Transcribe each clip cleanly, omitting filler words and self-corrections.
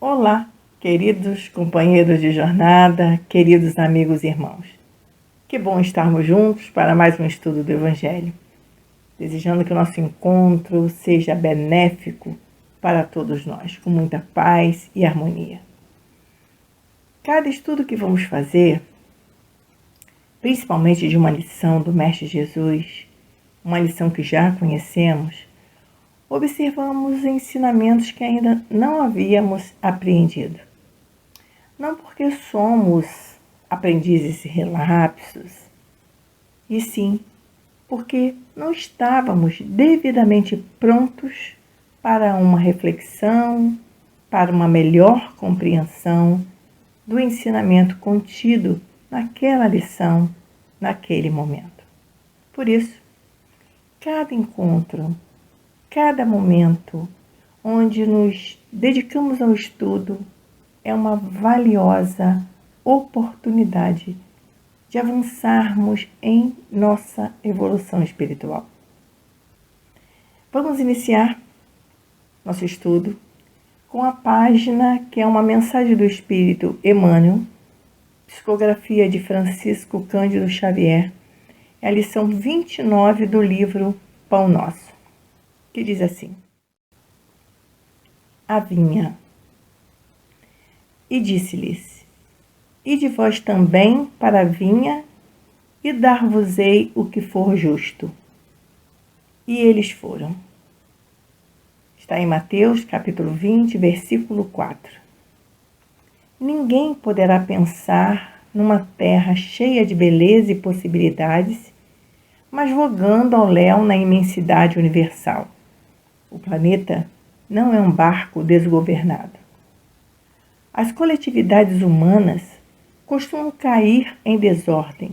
Olá, queridos companheiros de jornada, queridos amigos e irmãos. Que bom estarmos juntos para mais um estudo do Evangelho, desejando que o nosso encontro seja benéfico para todos nós, com muita paz e harmonia. Cada estudo que vamos fazer, principalmente de uma lição do Mestre Jesus, uma lição que já conhecemos, observamos ensinamentos que ainda não havíamos apreendido. Não porque somos aprendizes relapsos, e sim porque não estávamos devidamente prontos para uma reflexão, para uma melhor compreensão do ensinamento contido naquela lição, naquele momento. Por isso, cada encontro, cada momento onde nos dedicamos ao estudo é uma valiosa oportunidade de avançarmos em nossa evolução espiritual. Vamos iniciar nosso estudo com a página que é uma mensagem do Espírito Emmanuel, psicografia de Francisco Cândido Xavier, é a lição 29 do livro Pão Nosso, que diz assim: A vinha. E disse-lhes: Ide vós também para a vinha, e dar-vos-ei o que for justo. E eles foram. Está em Mateus, capítulo 20, versículo 4. Ninguém poderá pensar numa terra cheia de beleza e possibilidades, mas vogando ao léu na imensidade universal. O planeta não é um barco desgovernado. As coletividades humanas costumam cair em desordem,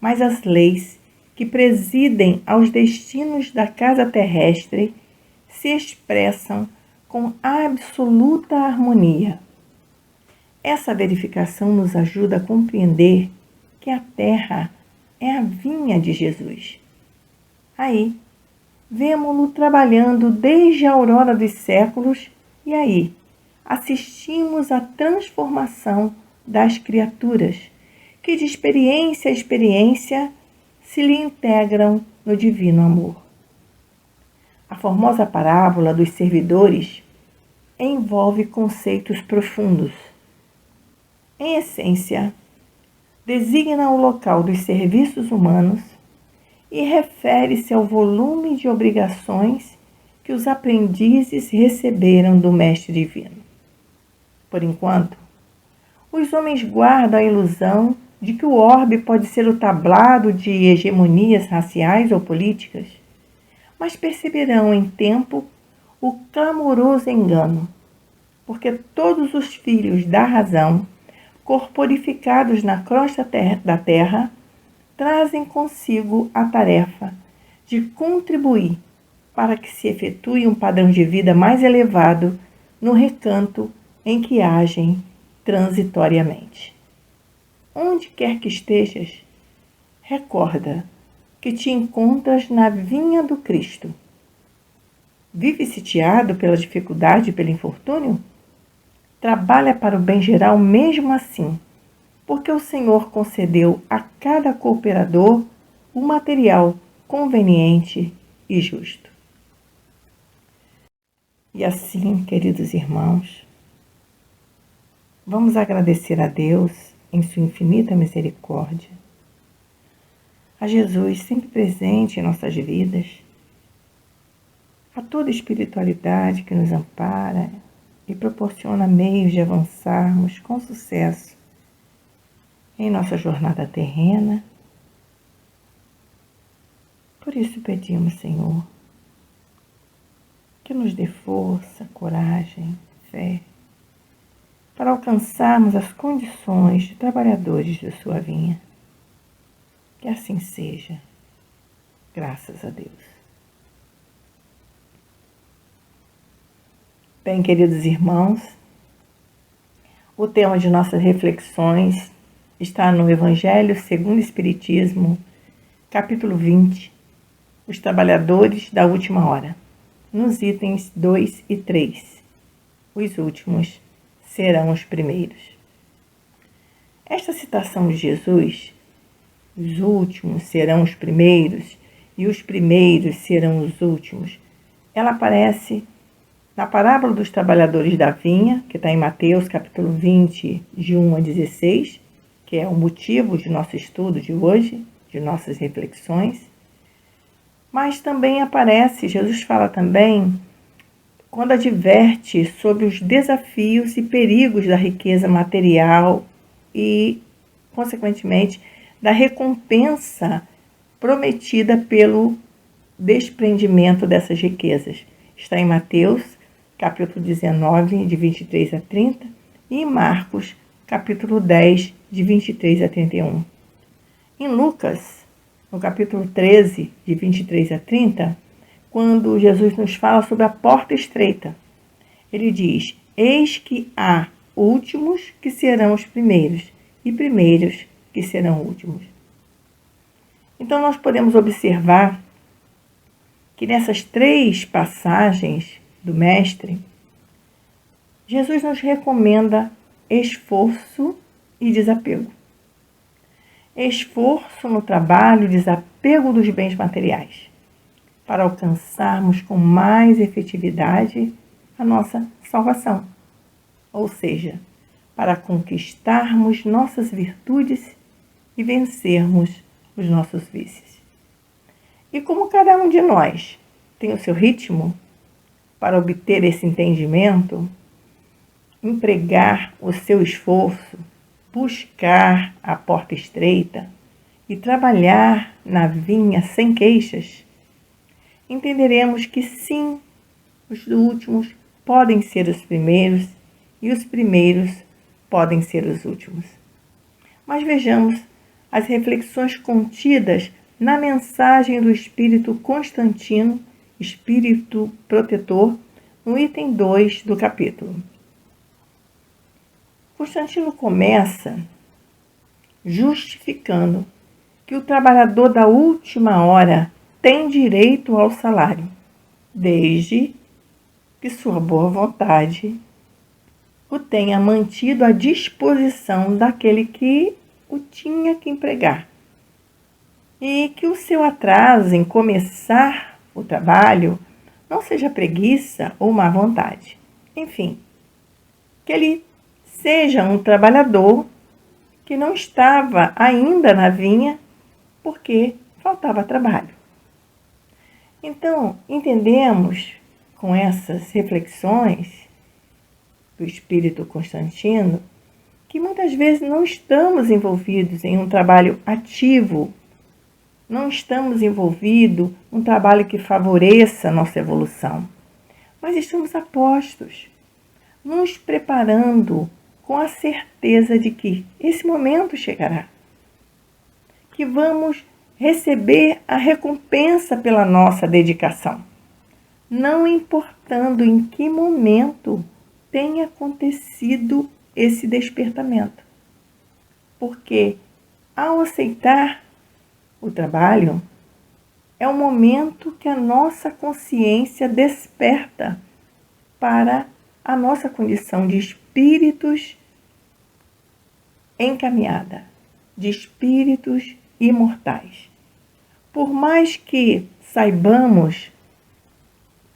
mas as leis que presidem aos destinos da casa terrestre se expressam com absoluta harmonia. Essa verificação nos ajuda a compreender que a Terra é a vinha de Jesus. Aí, vemo-lo trabalhando desde a aurora dos séculos e aí assistimos à transformação das criaturas, que de experiência a experiência se lhe integram no divino amor. A formosa parábola dos servidores envolve conceitos profundos. Em essência, designa o local dos serviços humanos e refere-se ao volume de obrigações que os aprendizes receberam do Mestre Divino. Por enquanto, os homens guardam a ilusão de que o orbe pode ser o tablado de hegemonias raciais ou políticas, mas perceberão em tempo o clamoroso engano, porque todos os filhos da razão, corporificados na crosta da terra, trazem consigo a tarefa de contribuir para que se efetue um padrão de vida mais elevado no recanto em que agem transitoriamente. Onde quer que estejas, recorda que te encontras na vinha do Cristo. Vive sitiado pela dificuldade e pelo infortúnio? Trabalha para o bem geral mesmo assim, porque o Senhor concedeu a cada cooperador o material conveniente e justo. E assim, queridos irmãos, vamos agradecer a Deus em sua infinita misericórdia, a Jesus sempre presente em nossas vidas, a toda espiritualidade que nos ampara e proporciona meios de avançarmos com sucesso em nossa jornada terrena. Por isso pedimos, Senhor, que nos dê força, coragem, fé, para alcançarmos as condições de trabalhadores de sua vinha. Que assim seja, graças a Deus. Bem, queridos irmãos, o tema de nossas reflexões está no Evangelho segundo o Espiritismo, capítulo 20, Os Trabalhadores da Última Hora, nos itens 2 e 3, os últimos serão os primeiros. Esta citação de Jesus, os últimos serão os primeiros e os primeiros serão os últimos, ela aparece na parábola dos trabalhadores da vinha, que está em Mateus capítulo 20, de 1 a 16, que é o motivo de nosso estudo de hoje, de nossas reflexões. Mas também aparece, Jesus fala também, quando adverte sobre os desafios e perigos da riqueza material e, consequentemente, da recompensa prometida pelo desprendimento dessas riquezas. Está em Mateus, capítulo 19, de 23 a 30, e em Marcos, capítulo 10, de 23 a 31. Em Lucas, no capítulo 13, de 23 a 30, quando Jesus nos fala sobre a porta estreita, ele diz: eis que há últimos que serão os primeiros, e primeiros que serão últimos. Então nós podemos observar que nessas 3 passagens do Mestre, Jesus nos recomenda esforço e desapego. Esforço no trabalho e desapego dos bens materiais, para alcançarmos com mais efetividade a nossa salvação. Ou seja, para conquistarmos nossas virtudes e vencermos os nossos vícios. E como cada um de nós tem o seu ritmo para obter esse entendimento, empregar o seu esforço, buscar a porta estreita e trabalhar na vinha sem queixas, entenderemos que sim, os últimos podem ser os primeiros e os primeiros podem ser os últimos. Mas vejamos as reflexões contidas na mensagem do Espírito Constantino, Espírito Protetor, no item 2 do capítulo. Constantino começa justificando que o trabalhador da última hora tem direito ao salário, desde que sua boa vontade o tenha mantido à disposição daquele que o tinha que empregar, e que o seu atraso em começar o trabalho não seja preguiça ou má vontade. Enfim, que ele seja um trabalhador que não estava ainda na vinha porque faltava trabalho. Então, entendemos com essas reflexões do Espírito Constantino que muitas vezes não estamos envolvidos em um trabalho ativo, não estamos envolvidos em um trabalho que favoreça a nossa evolução, mas estamos a postos, nos preparando com a certeza de que esse momento chegará, que vamos receber a recompensa pela nossa dedicação, não importando em que momento tenha acontecido esse despertamento. Porque ao aceitar o trabalho, é o momento que a nossa consciência desperta para a nossa condição de espíritos encaminhada, de espíritos imortais. Por mais que saibamos,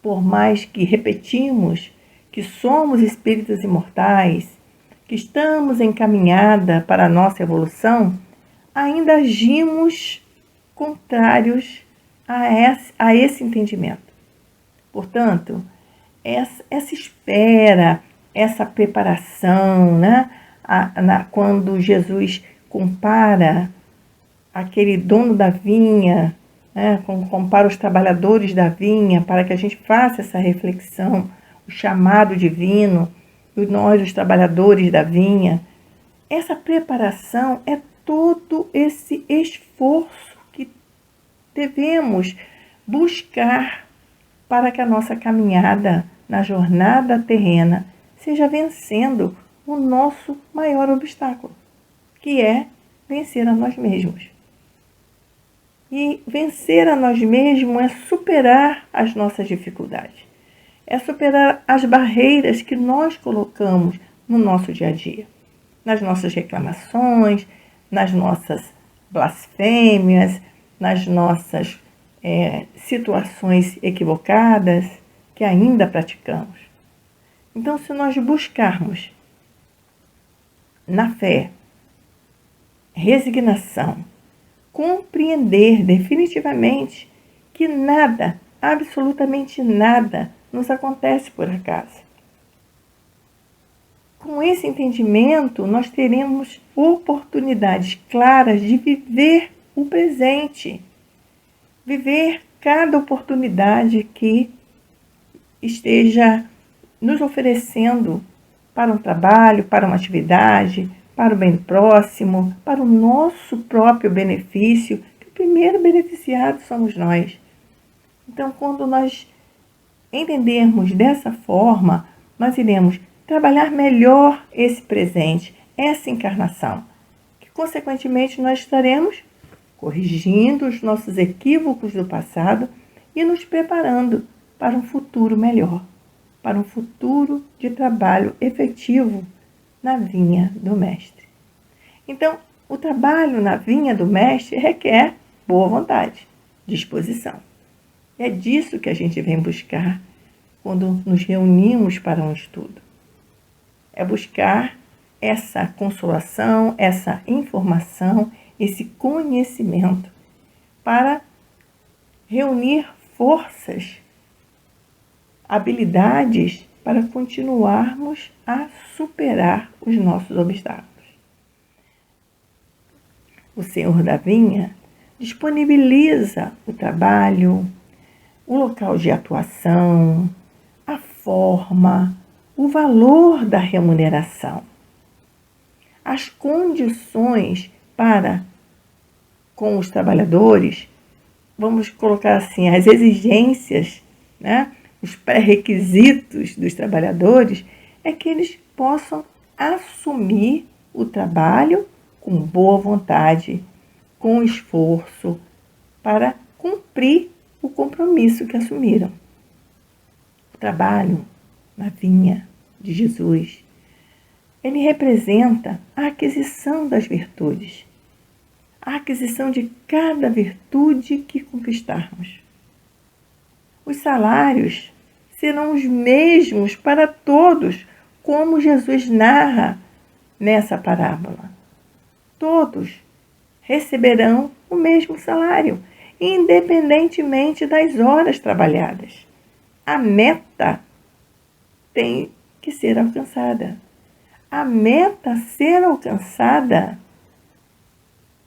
por mais que repetimos que somos espíritos imortais, que estamos encaminhada para a nossa evolução, ainda agimos contrários a esse entendimento. Portanto, essa espera, essa preparação, né? Quando Jesus compara aquele dono da vinha, né? Compara os trabalhadores da vinha, para que a gente faça essa reflexão, o chamado divino, e nós, os trabalhadores da vinha, essa preparação é todo esse esforço que devemos buscar para que a nossa caminhada na jornada terrena seja vencendo o nosso maior obstáculo, que é vencer a nós mesmos. E vencer a nós mesmos é superar as nossas dificuldades, é superar as barreiras que nós colocamos no nosso dia a dia, nas nossas reclamações, nas nossas blasfêmias, nas nossas situações equivocadas que ainda praticamos. Então, se nós buscarmos na fé, resignação, compreender definitivamente que nada, absolutamente nada, nos acontece por acaso. Com esse entendimento, nós teremos oportunidades claras de viver o presente, viver cada oportunidade que esteja nos oferecendo para um trabalho, para uma atividade, para o bem do próximo, para o nosso próprio benefício, que o primeiro beneficiado somos nós. Então, quando nós entendermos dessa forma, nós iremos trabalhar melhor esse presente, essa encarnação, que consequentemente nós estaremos corrigindo os nossos equívocos do passado e nos preparando para um futuro melhor, para um futuro de trabalho efetivo na vinha do Mestre. Então, o trabalho na vinha do Mestre requer boa vontade, disposição. É disso que a gente vem buscar quando nos reunimos para um estudo. É buscar essa consolação, essa informação, esse conhecimento para reunir forças, habilidades para continuarmos a superar os nossos obstáculos. O Senhor da Vinha disponibiliza o trabalho, o local de atuação, a forma, o valor da remuneração, as condições para com os trabalhadores, vamos colocar assim, as exigências, né? Os pré-requisitos dos trabalhadores é que eles possam assumir o trabalho com boa vontade, com esforço, para cumprir o compromisso que assumiram. O trabalho na vinha de Jesus, ele representa a aquisição das virtudes, a aquisição de cada virtude que conquistarmos. Os salários serão os mesmos para todos, como Jesus narra nessa parábola. Todos receberão o mesmo salário, independentemente das horas trabalhadas. A meta tem que ser alcançada. A meta a ser alcançada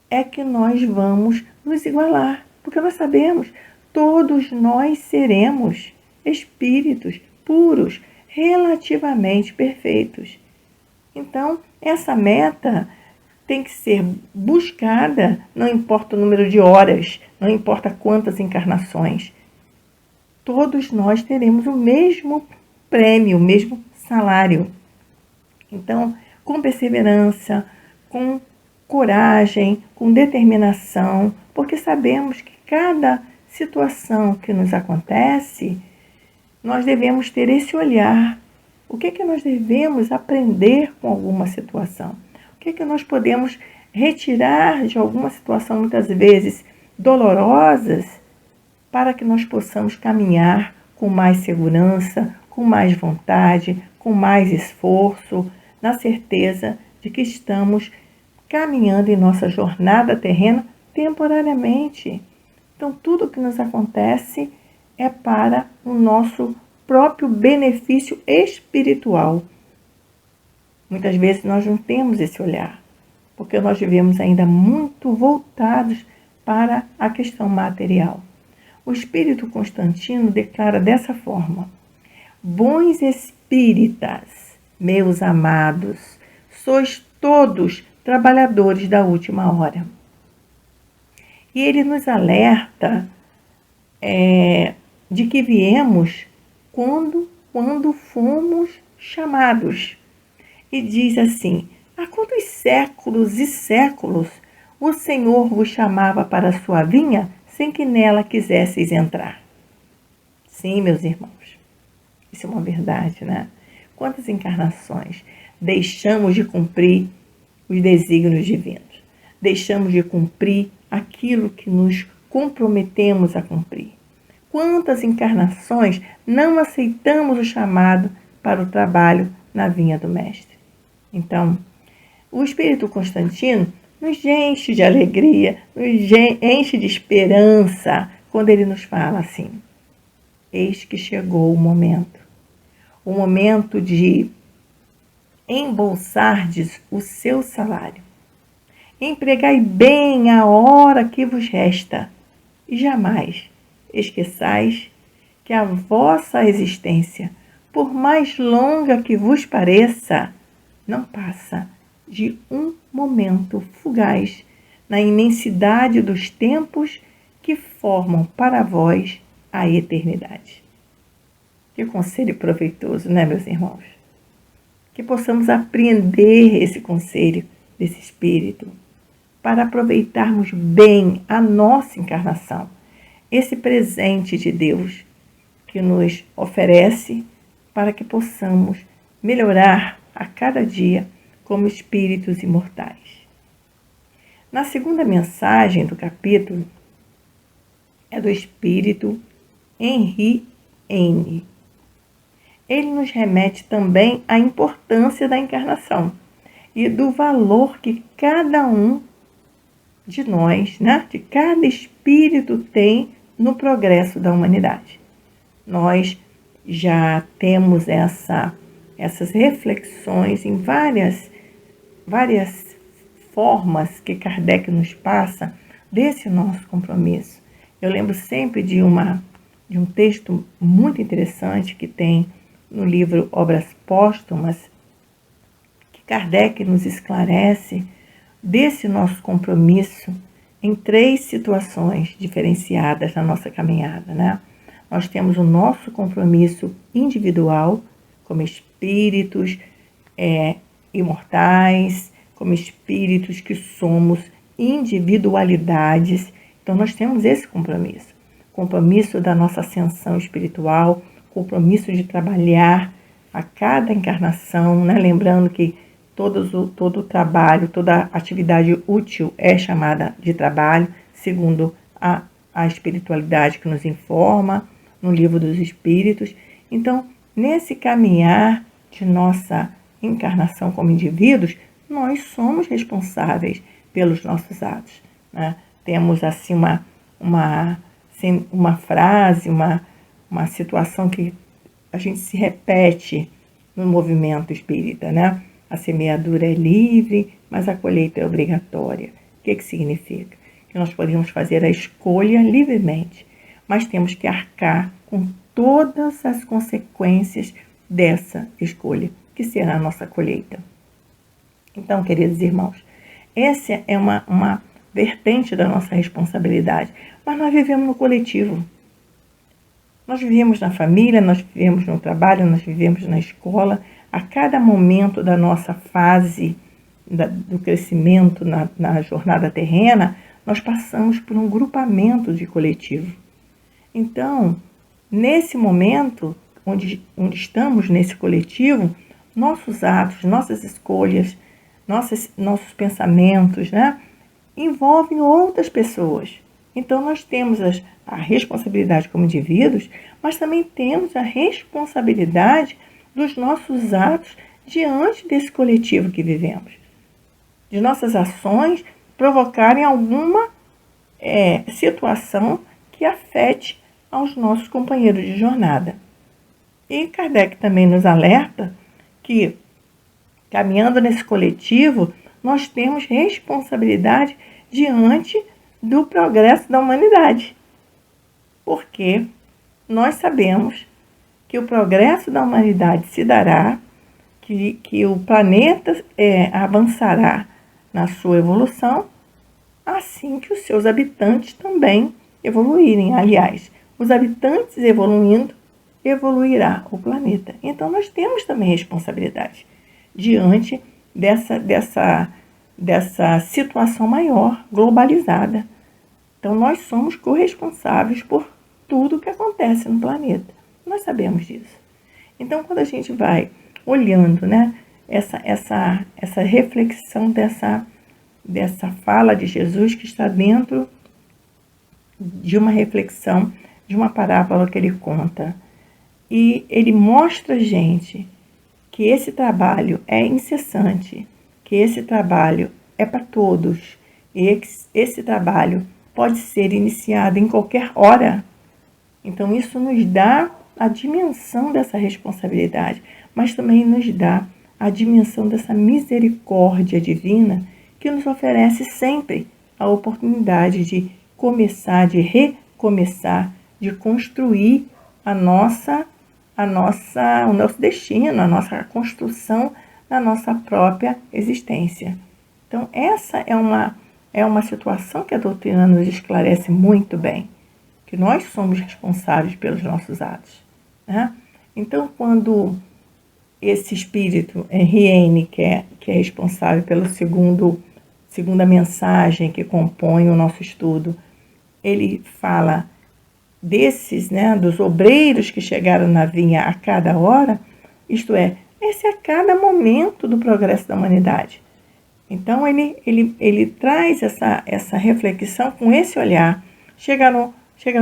é que nós vamos nos igualar, porque nós sabemos, todos nós seremos espíritos puros, relativamente perfeitos. Então, essa meta tem que ser buscada, não importa o número de horas, não importa quantas encarnações. Todos nós teremos o mesmo prêmio, o mesmo salário. Então, com perseverança, com coragem, com determinação, porque sabemos que cada situação que nos acontece, nós devemos ter esse olhar. O que é que nós devemos aprender com alguma situação? O que é que nós podemos retirar de alguma situação, muitas vezes dolorosas, para que nós possamos caminhar com mais segurança, com mais vontade, com mais esforço, na certeza de que estamos caminhando em nossa jornada terrena temporariamente. Então, tudo o que nos acontece é para o nosso próprio benefício espiritual. Muitas vezes nós não temos esse olhar, porque nós vivemos ainda muito voltados para a questão material. O Espírito Constantino declara dessa forma: bons espíritas, meus amados, sois todos trabalhadores da última hora. E ele nos alerta de que viemos quando fomos chamados. E diz assim: há quantos séculos e séculos o Senhor vos chamava para a sua vinha sem que nela quisesseis entrar? Sim, meus irmãos, isso é uma verdade, né? Quantas encarnações? deixamos de cumprir os desígnios divinos. Deixamos de cumprir aquilo que nos comprometemos a cumprir. Quantas encarnações não aceitamos o chamado para o trabalho na vinha do Mestre? Então, o Espírito Constantino nos enche de alegria, nos enche de esperança quando ele nos fala assim: eis que chegou o momento de embolsardes o seu salário. Empregai bem a hora que vos resta, e jamais esqueçais que a vossa existência, por mais longa que vos pareça, não passa de um momento fugaz na imensidade dos tempos que formam para vós a eternidade. Que conselho proveitoso, né, meus irmãos? Que possamos apreender esse conselho desse Espírito para aproveitarmos bem a nossa encarnação, esse presente de Deus que nos oferece para que possamos melhorar a cada dia como espíritos imortais. Na segunda mensagem do capítulo é do espírito Henri N. Ele nos remete também à importância da encarnação e do valor que cada um de nós, né, de cada espírito tem no progresso da humanidade. Nós já temos essas reflexões em várias formas que Kardec nos passa desse nosso compromisso. Eu lembro sempre de um texto muito interessante que tem no livro Obras Póstumas, que Kardec nos esclarece desse nosso compromisso em 3 situações diferenciadas na nossa caminhada, né? Nós temos o nosso compromisso individual, como espíritos imortais, como espíritos que somos individualidades. Então, nós temos esse compromisso da nossa ascensão espiritual, compromisso de trabalhar a cada encarnação, né? Lembrando que todo o trabalho, toda atividade útil é chamada de trabalho, segundo a espiritualidade que nos informa no Livro dos Espíritos. Então, nesse caminhar de nossa encarnação como indivíduos, nós somos responsáveis pelos nossos atos, né? Temos assim uma frase, uma situação que a gente se repete no movimento espírita, né? A semeadura é livre, mas a colheita é obrigatória. O que significa? Que nós podemos fazer a escolha livremente, mas temos que arcar com todas as consequências dessa escolha, que será a nossa colheita. Então, queridos irmãos, essa é uma vertente da nossa responsabilidade, mas nós vivemos no coletivo. Nós vivemos na família, nós vivemos no trabalho, nós vivemos na escola. A cada momento da nossa fase do crescimento na jornada terrena, nós passamos por um grupamento de coletivo. Então, nesse momento, onde estamos nesse coletivo, nossos atos, nossas escolhas, nossos pensamentos, né, envolvem outras pessoas. Então, nós temos a responsabilidade como indivíduos, mas também temos a responsabilidade dos nossos atos diante desse coletivo que vivemos. De nossas ações provocarem alguma situação que afete aos nossos companheiros de jornada. E Kardec também nos alerta que, caminhando nesse coletivo, nós temos responsabilidade diante do progresso da humanidade. Porque nós sabemos que o progresso da humanidade se dará, que o planeta avançará na sua evolução, assim que os seus habitantes também evoluírem. Aliás, os habitantes evoluindo, evoluirá o planeta. Então, nós temos também responsabilidade diante dessa situação maior, globalizada. Então, nós somos corresponsáveis por tudo que acontece no planeta. Nós sabemos disso. Então, quando a gente vai olhando, né, essa reflexão dessa fala de Jesus que está dentro de uma reflexão, de uma parábola que ele conta. E ele mostra a gente que esse trabalho é incessante, que esse trabalho é para todos, e esse trabalho pode ser iniciado em qualquer hora. Então isso nos dá a dimensão dessa responsabilidade, mas também nos dá a dimensão dessa misericórdia divina que nos oferece sempre a oportunidade de começar, de recomeçar, de construir o nosso destino, a nossa construção da nossa própria existência. Então essa é uma situação que a doutrina nos esclarece muito bem, que nós somos responsáveis pelos nossos atos, né? Então, quando esse espírito Riene, que é responsável pela segunda mensagem que compõe o nosso estudo, ele fala desses, né, dos obreiros que chegaram na vinha a cada hora, isto é, esse é a cada momento do progresso da humanidade. Então, ele traz essa reflexão com esse olhar. Chegaram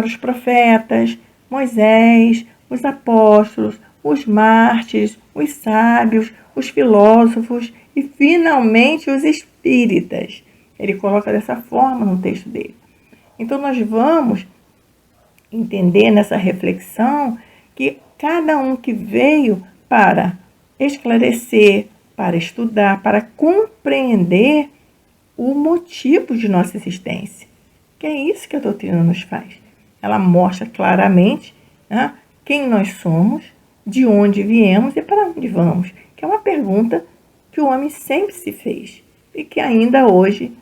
os profetas, Moisés, os apóstolos, os mártires, os sábios, os filósofos e, finalmente, os espíritas. Ele coloca dessa forma no texto dele. Então, nós vamos entender nessa reflexão que cada um que veio para esclarecer, para estudar, para compreender o motivo de nossa existência. Que é isso que a doutrina nos faz. Ela mostra claramente, né, quem nós somos, de onde viemos e para onde vamos. Que é uma pergunta que o homem sempre se fez e que ainda hoje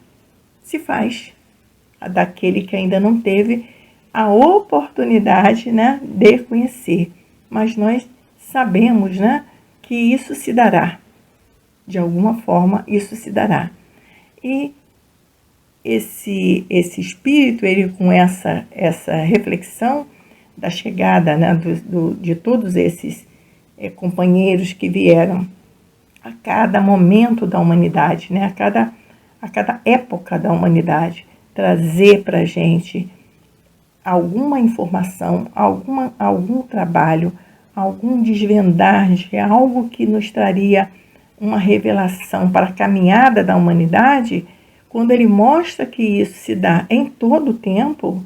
se faz. A daquele que ainda não teve a oportunidade, né, de conhecer. Mas nós sabemos, né, que isso se dará. De alguma forma, isso se dará. E esse espírito, ele com essa reflexão da chegada, né, de todos esses companheiros que vieram a cada momento da humanidade, né, a cada época da humanidade, trazer para a gente alguma informação, algum trabalho, algum desvendar de algo que nos traria uma revelação para a caminhada da humanidade, quando ele mostra que isso se dá em todo o tempo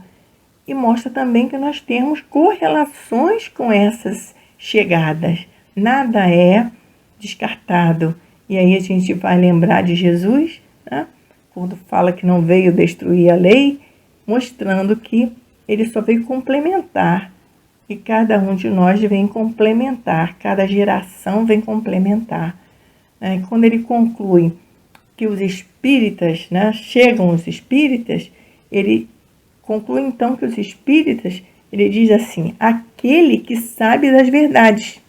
e mostra também que nós temos correlações com essas chegadas. Nada é descartado. E aí a gente vai lembrar de Jesus, né, quando fala que não veio destruir a lei, mostrando que ele só veio complementar. E cada um de nós vem complementar, cada geração vem complementar. Quando ele conclui que os espíritas, né, chegam os espíritas, ele conclui então que os espíritas, ele diz assim, aquele que sabe das verdades,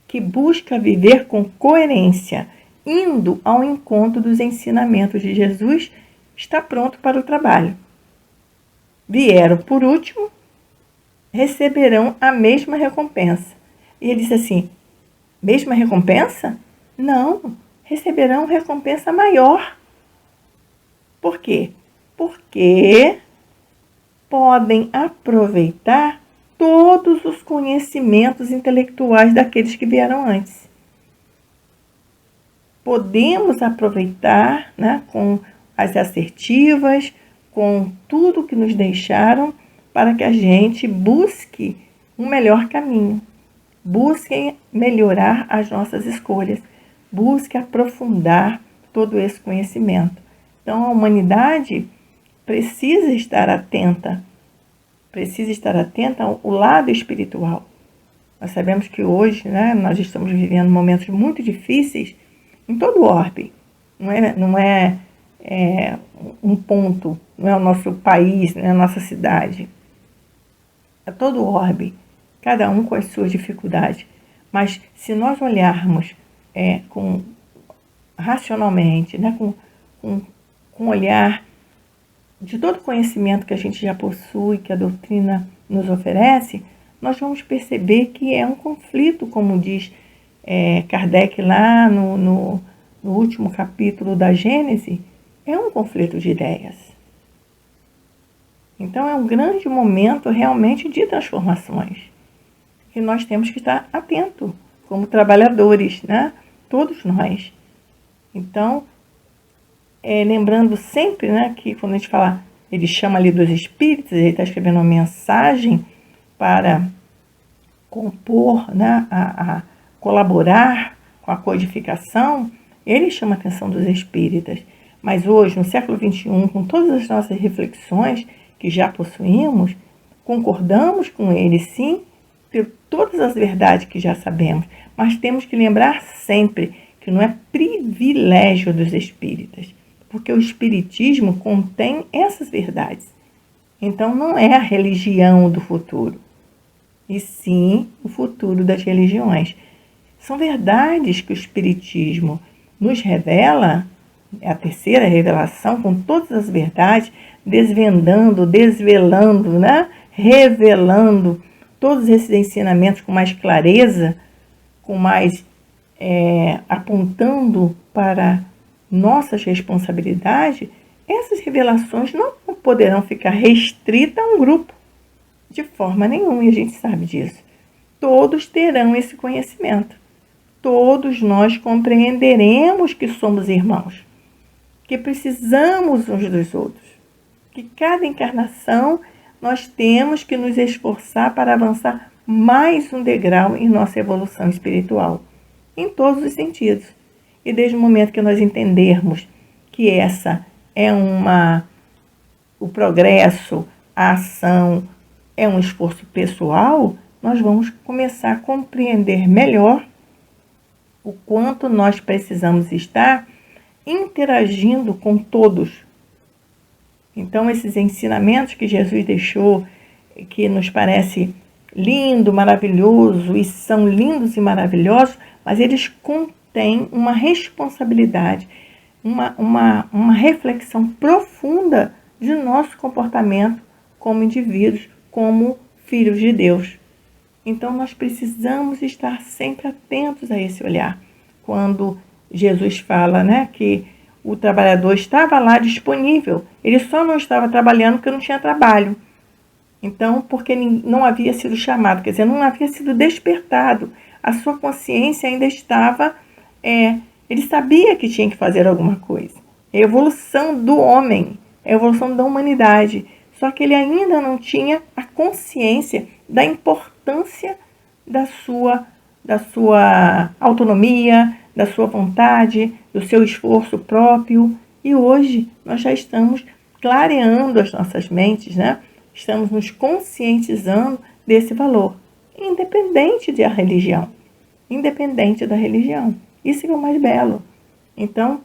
que busca viver com coerência, indo ao encontro dos ensinamentos de Jesus, está pronto para o trabalho. Vieram por último, receberão a mesma recompensa. E ele diz assim, mesma recompensa? Não, receberão recompensa maior. Por quê? Porque podem aproveitar todos os conhecimentos intelectuais daqueles que vieram antes. Podemos aproveitar, né, com as assertivas, com tudo que nos deixaram, para que a gente busque um melhor caminho, busque melhorar as nossas escolhas, busque aprofundar todo esse conhecimento. Então, a humanidade precisa estar atenta ao lado espiritual. Nós sabemos que hoje, né, nós estamos vivendo momentos muito difíceis em todo o orbe. Não é um ponto, não é o nosso país, não é a nossa cidade. É todo o orbe, cada um com as suas dificuldades. Mas se nós olharmos racionalmente, né, com um olhar de todo o conhecimento que a gente já possui, que a doutrina nos oferece, nós vamos perceber que é um conflito, como diz Kardec lá no último capítulo da Gênese, é um conflito de ideias. Então é um grande momento realmente de transformações. E nós temos que estar atentos, como trabalhadores, né? Todos nós. Então, lembrando sempre, né, que quando a gente fala, ele chama ali dos espíritos, ele está escrevendo uma mensagem para compor, né, a colaborar com a codificação, ele chama a atenção dos espíritas. Mas hoje, no século XXI, com todas as nossas reflexões que já possuímos, concordamos com ele, sim, por todas as verdades que já sabemos, mas temos que lembrar sempre que não é privilégio dos espíritas, porque o espiritismo contém essas verdades. Então não é a religião do futuro, e sim o futuro das religiões. São verdades que o espiritismo nos revela, é a terceira revelação, com todas as verdades, desvendando, desvelando, né? Revelando todos esses ensinamentos com mais clareza, com mais apontando para nossas responsabilidades. Essas revelações não poderão ficar restritas a um grupo, de forma nenhuma, e a gente sabe disso. Todos terão esse conhecimento. Todos nós compreenderemos que somos irmãos, que precisamos uns dos outros, que cada encarnação nós temos que nos esforçar para avançar mais um degrau em nossa evolução espiritual, em todos os sentidos. E desde o momento que nós entendermos que essa é o progresso, a ação, é um esforço pessoal, nós vamos começar a compreender melhor o quanto nós precisamos estar interagindo com todos. Então, esses ensinamentos que Jesus deixou, que nos parece lindo, maravilhoso, e são lindos e maravilhosos, mas eles contêm uma responsabilidade, uma reflexão profunda de nosso comportamento como indivíduos, como filhos de Deus. Então, nós precisamos estar sempre atentos a esse olhar. Quando Jesus fala, né, que o trabalhador estava lá disponível, ele só não estava trabalhando porque não tinha trabalho. Então, porque não havia sido chamado, quer dizer, não havia sido despertado. A sua consciência ainda estava, ele sabia que tinha que fazer alguma coisa. É a evolução do homem, é a evolução da humanidade. Só que ele ainda não tinha a consciência da importância da sua autonomia, da sua vontade, do seu esforço próprio. E hoje nós já estamos clareando as nossas mentes, né? Estamos nos conscientizando desse valor, independente da religião. Independente da religião. Isso é o mais belo. Então,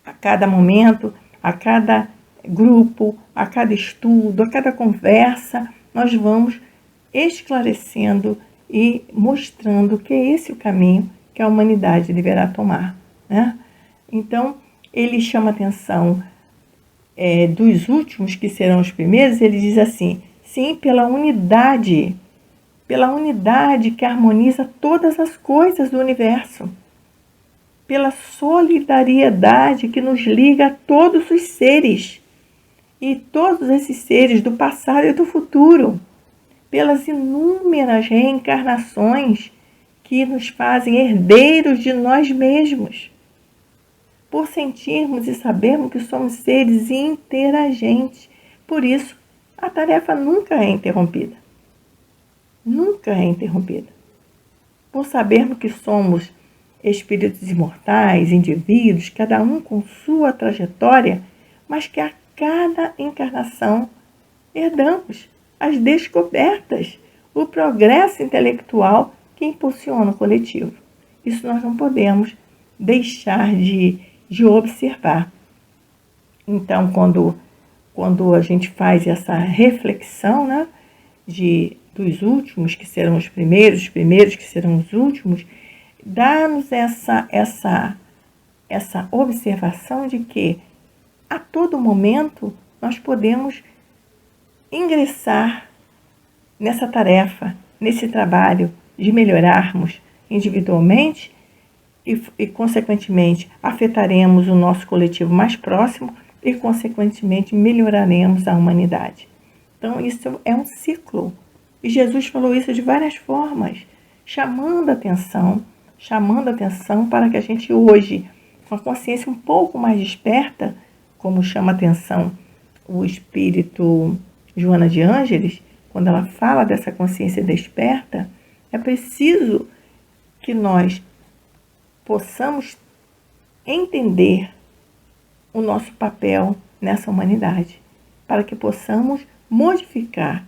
a cada momento, a cada grupo, a cada estudo, a cada conversa, nós vamos esclarecendo e mostrando que é esse o caminho que a humanidade deverá tomar, né? Então, ele chama a atenção dos últimos, que serão os primeiros. Ele diz assim, sim, pela unidade que harmoniza todas as coisas do universo, pela solidariedade que nos liga a todos os seres, e todos esses seres do passado e do futuro, pelas inúmeras reencarnações que nos fazem herdeiros de nós mesmos, por sentirmos e sabermos que somos seres interagentes. Por isso, a tarefa nunca é interrompida. Nunca é interrompida. Por sabermos que somos espíritos imortais, indivíduos, cada um com sua trajetória, mas que a cada encarnação herdamos as descobertas, o progresso intelectual que impulsiona o coletivo. Isso nós não podemos deixar de observar. Então, quando a gente faz essa reflexão, né, dos últimos que serão os primeiros que serão os últimos, dá-nos essa observação de que a todo momento nós podemos ingressar nessa tarefa, nesse trabalho de melhorarmos, individualmente e, consequentemente, afetaremos o nosso coletivo mais próximo e, consequentemente, melhoraremos a humanidade. Então, isso é um ciclo. E Jesus falou isso de várias formas, chamando a atenção para que a gente hoje, com a consciência um pouco mais desperta, como chama a atenção o espírito Joana de Ângeles, quando ela fala dessa consciência desperta, é preciso que nós possamos entender o nosso papel nessa humanidade, para que possamos modificar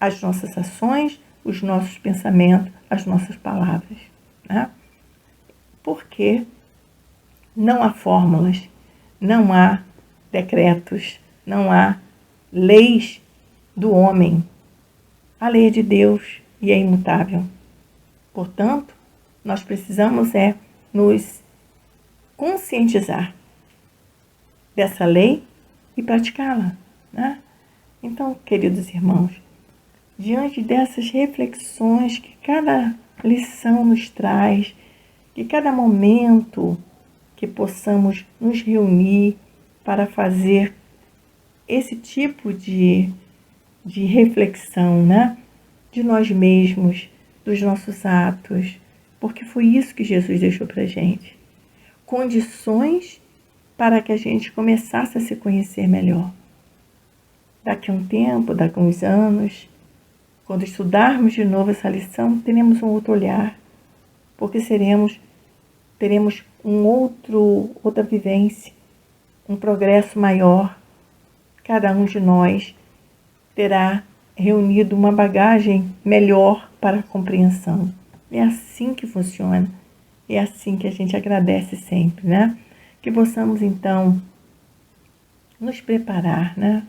as nossas ações, os nossos pensamentos, as nossas palavras, né? Porque não há fórmulas, não há decretos, não há leis do homem. A lei é de Deus e é imutável. Portanto, nós precisamos nos conscientizar dessa lei e praticá-la, né? Então, queridos irmãos, diante dessas reflexões que cada lição nos traz, que cada momento que possamos nos reunir para fazer esse tipo de reflexão, né? De nós mesmos, dos nossos atos, porque foi isso que Jesus deixou para a gente. Condições para que a gente começasse a se conhecer melhor. Daqui a um tempo, daqui a uns anos, quando estudarmos de novo essa lição, teremos um outro olhar, porque teremos outra vivência, um progresso maior. Cada um de nós terá reunido uma bagagem melhor para a compreensão. É assim que funciona, é assim que a gente agradece sempre, né? Que possamos, então, nos preparar, né?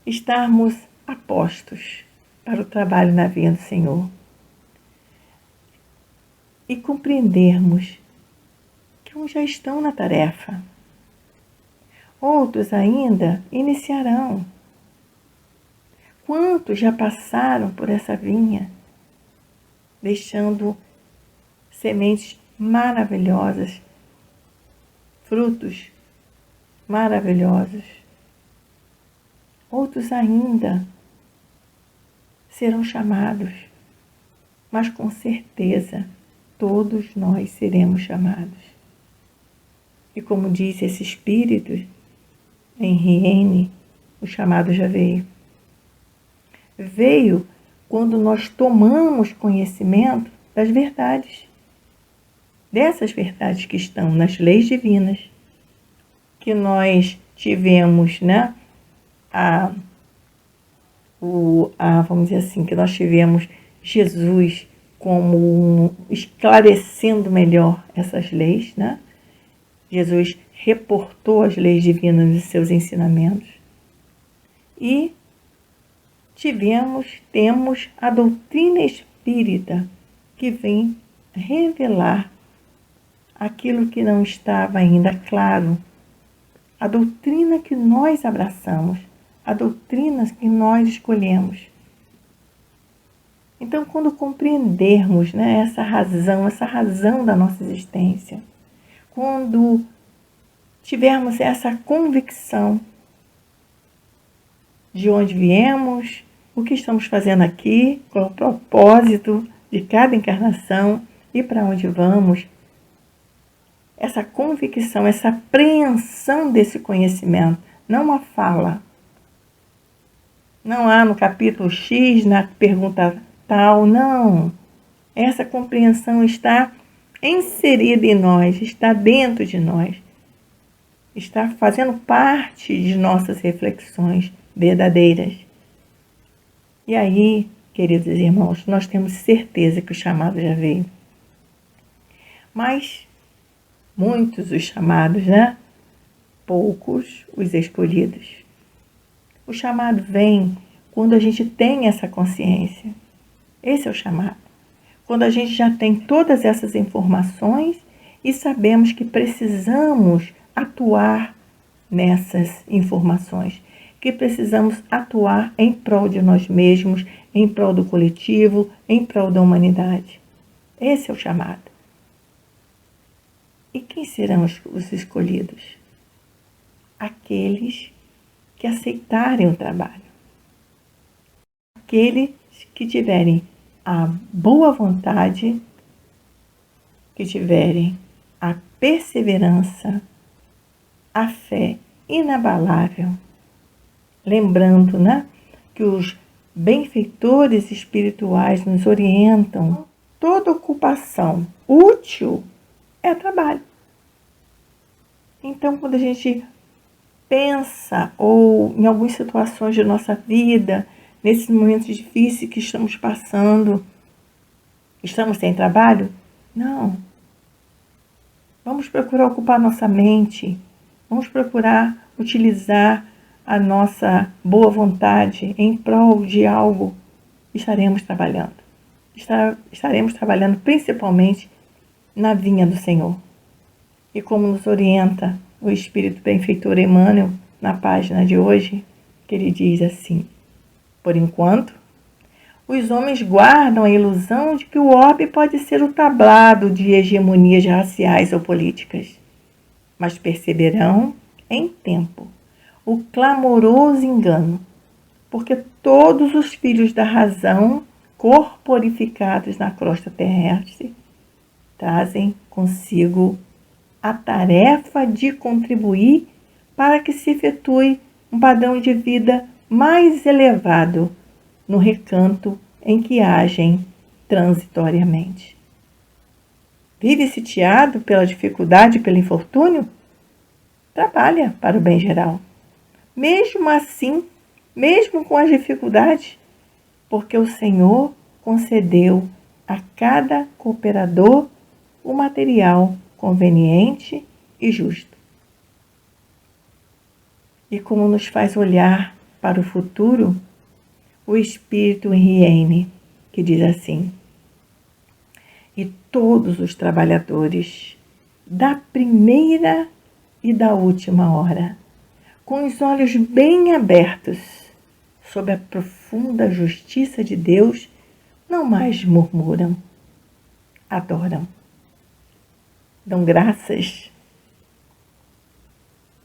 Estarmos apostos para o trabalho na vinha do Senhor. E compreendermos que uns já estão na tarefa. Outros ainda iniciarão. Quantos já passaram por essa vinha, deixando sementes maravilhosas, frutos maravilhosos. Outros ainda serão chamados, mas com certeza todos nós seremos chamados. E como disse esse espírito, em Riene, o chamado já veio. Veio quando nós tomamos conhecimento das verdades, dessas verdades que estão nas leis divinas, que nós tivemos, né, vamos dizer assim, que nós tivemos Jesus como esclarecendo melhor essas leis, né? Jesus reportou as leis divinas nos seus ensinamentos. E temos a doutrina espírita que vem revelar aquilo que não estava ainda claro. A doutrina que nós abraçamos, a doutrina que nós escolhemos. Então, quando compreendermos, né, essa razão da nossa existência, quando tivermos essa convicção de onde viemos, o que estamos fazendo aqui, qual é o propósito de cada encarnação e para onde vamos, essa convicção, essa apreensão desse conhecimento, não a fala. Não há no capítulo X, na pergunta tal, não. Essa compreensão está inserida em nós, está dentro de nós, está fazendo parte de nossas reflexões verdadeiras. E aí, queridos irmãos, nós temos certeza que o chamado já veio. Mas muitos os chamados, né? Poucos os escolhidos. O chamado vem quando a gente tem essa consciência. Esse é o chamado. Quando a gente já tem todas essas informações e sabemos que precisamos atuar nessas informações, que precisamos atuar em prol de nós mesmos, em prol do coletivo, em prol da humanidade. Esse é o chamado. E quem serão os escolhidos? Aqueles que aceitarem o trabalho. Aqueles que tiverem a boa vontade, que tiverem a perseverança, a fé inabalável. Lembrando, né, que os benfeitores espirituais nos orientam. Toda ocupação útil é trabalho. Então, quando a gente pensa, ou em algumas situações de nossa vida, nesses momentos difíceis que estamos passando, estamos sem trabalho? Não. Vamos procurar ocupar nossa mente, vamos procurar utilizar a nossa boa vontade em prol de algo. Estaremos trabalhando. Estaremos trabalhando principalmente na vinha do Senhor. E como nos orienta o Espírito Benfeitor Emmanuel na página de hoje, que ele diz assim: por enquanto, os homens guardam a ilusão de que o orbe pode ser o tablado de hegemonias raciais ou políticas, mas perceberão em tempo o clamoroso engano, porque todos os filhos da razão corporificados na crosta terrestre trazem consigo a tarefa de contribuir para que se efetue um padrão de vida mais elevado no recanto em que agem transitoriamente. Vive sitiado pela dificuldade e pelo infortúnio? Trabalha para o bem geral. Mesmo assim, mesmo com as dificuldades, porque o Senhor concedeu a cada cooperador o material conveniente e justo. E como nos faz olhar para o futuro, o Espírito Henriene, que diz assim: e todos os trabalhadores da primeira e da última hora, com os olhos bem abertos, sob a profunda justiça de Deus, não mais murmuram, adoram, dão graças.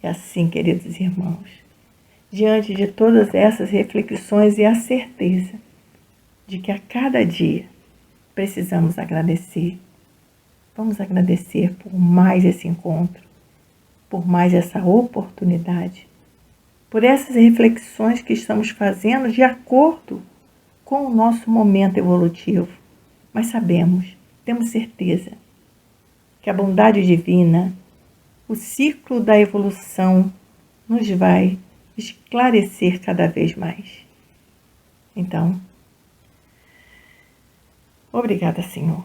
É assim, queridos irmãos, diante de todas essas reflexões e a certeza de que a cada dia precisamos agradecer. Vamos agradecer por mais esse encontro, por mais essa oportunidade, por essas reflexões que estamos fazendo de acordo com o nosso momento evolutivo. Mas sabemos, temos certeza, que a bondade divina, o ciclo da evolução, nos vai esclarecer cada vez mais. Então, obrigada, Senhor,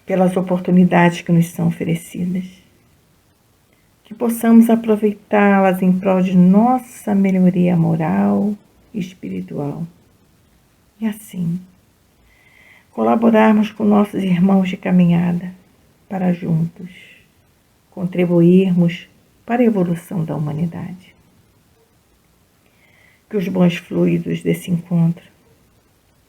pelas oportunidades que nos são oferecidas. Que possamos aproveitá-las em prol de nossa melhoria moral e espiritual. E assim, colaborarmos com nossos irmãos de caminhada para juntos contribuirmos para a evolução da humanidade. Que os bons fluidos desse encontro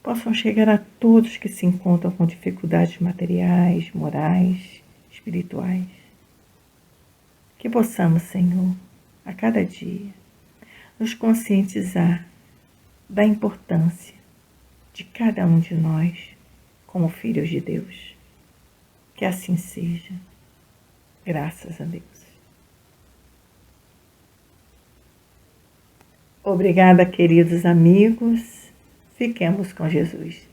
possam chegar a todos que se encontram com dificuldades materiais, morais, espirituais. Que possamos, Senhor, a cada dia, nos conscientizar da importância de cada um de nós como filhos de Deus. Que assim seja. Graças a Deus. Obrigada, queridos amigos. Fiquemos com Jesus.